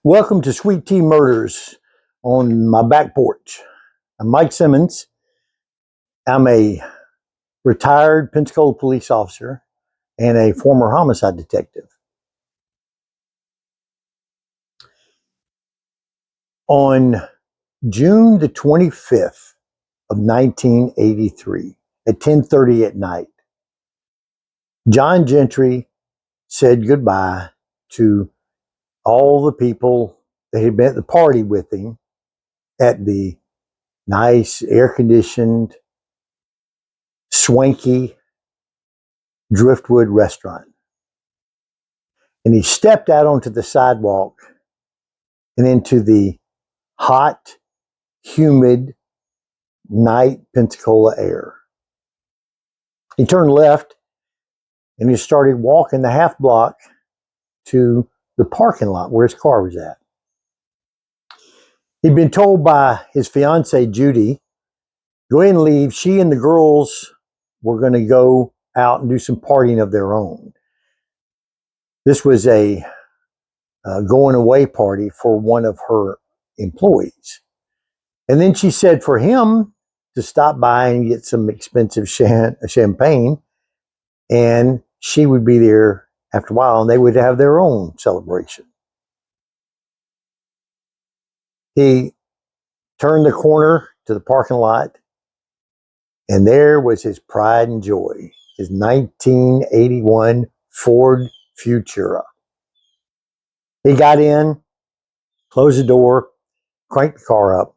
Welcome to Sweet Tea Murders on my back porch. I'm Mike Simmons. I'm a retired Pensacola police officer and a former homicide detective. On June the 25th of 1983 at 10:30 at night, John Gentry said goodbye to all the people that had been at the party with him at the nice, air-conditioned, swanky Driftwood restaurant. And he stepped out onto the sidewalk and into the hot, humid night Pensacola air. He turned left and he started walking the half block to the parking lot where his car was at. He'd been told by his fiancee, Judi, go ahead and leave. She and the girls were going to go out and do some partying of their own. This was a going away party for one of her employees. And then she said for him to stop by and get some expensive champagne, and she would be there after a while, and they would have their own celebration. He turned the corner to the parking lot, and there was his pride and joy, his 1981 Ford Futura. He got in, closed the door, cranked the car up,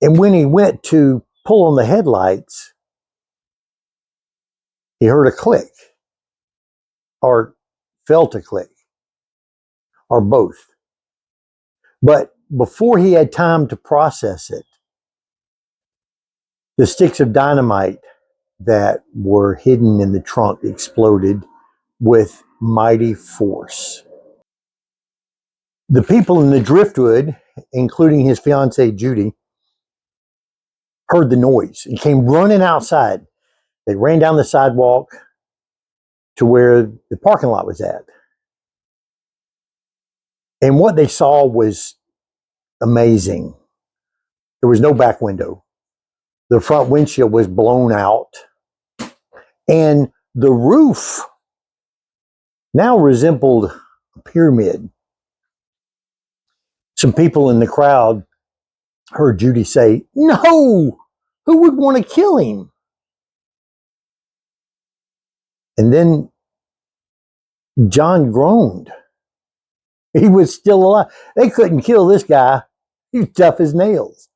and when he went to pull on the headlights, he heard a click, or felt a click, or both. But before he had time to process it, the sticks of dynamite that were hidden in the trunk exploded with mighty force. The people in the Driftwood, including his fiancee Judi, heard the noise and came running outside. They ran down the sidewalk to where the parking lot was at. And what they saw was amazing. There was no back window. The front windshield was blown out. And the roof now resembled a pyramid. Some people in the crowd heard Judi say, "No! Who would want to kill him?" And then John groaned. He was still alive. They couldn't kill this guy. He was tough as nails.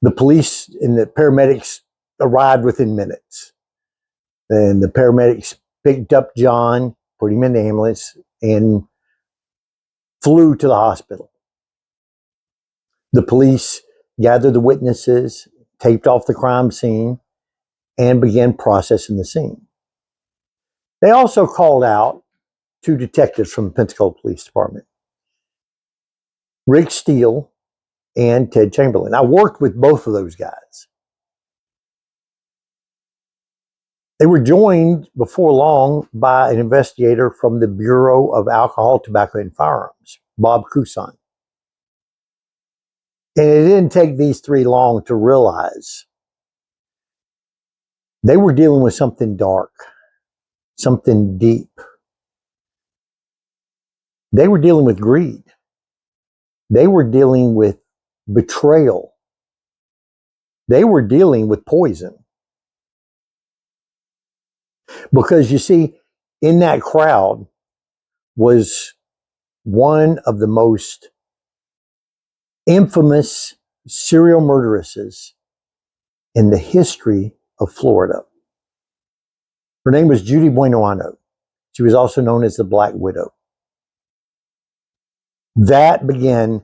The police and the paramedics arrived within minutes. And the paramedics picked up John, put him in the ambulance, and flew to the hospital. The police gathered the witnesses, taped off the crime scene, and began processing the scene. They also called out two detectives from the Pensacola Police Department, Rick Steele and Ted Chamberlain. I worked with both of those guys. They were joined before long by an investigator from the Bureau of Alcohol, Tobacco, and Firearms, Bob Cousin. And it didn't take these three long to realize they were dealing with something dark, something deep. They were dealing with greed. They were dealing with betrayal. They were dealing with poison. Because you see, in that crowd was one of the most infamous serial murderesses in the history of Florida. Her name was Judi Buenoano. She was also known as the Black Widow. That began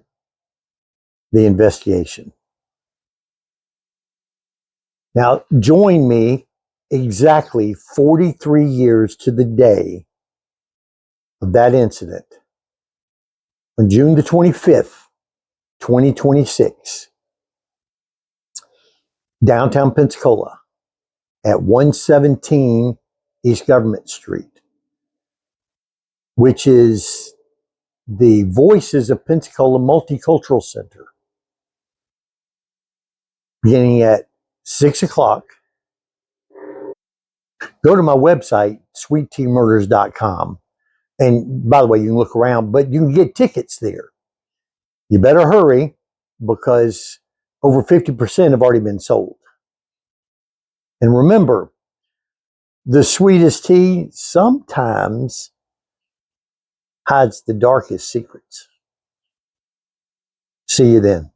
the investigation. Now, join me exactly 43 years to the day of that incident. On June the 25th, 2026, downtown Pensacola at 117 East Government Street, which is the Voices of Pensacola Multicultural Center, beginning at 6 o'clock. Go to my website, sweettmurders.com. And by the way, you can look around, but you can get tickets there. You better hurry because over 50% have already been sold. And remember, the sweetest tea sometimes hides the darkest secrets. See you then.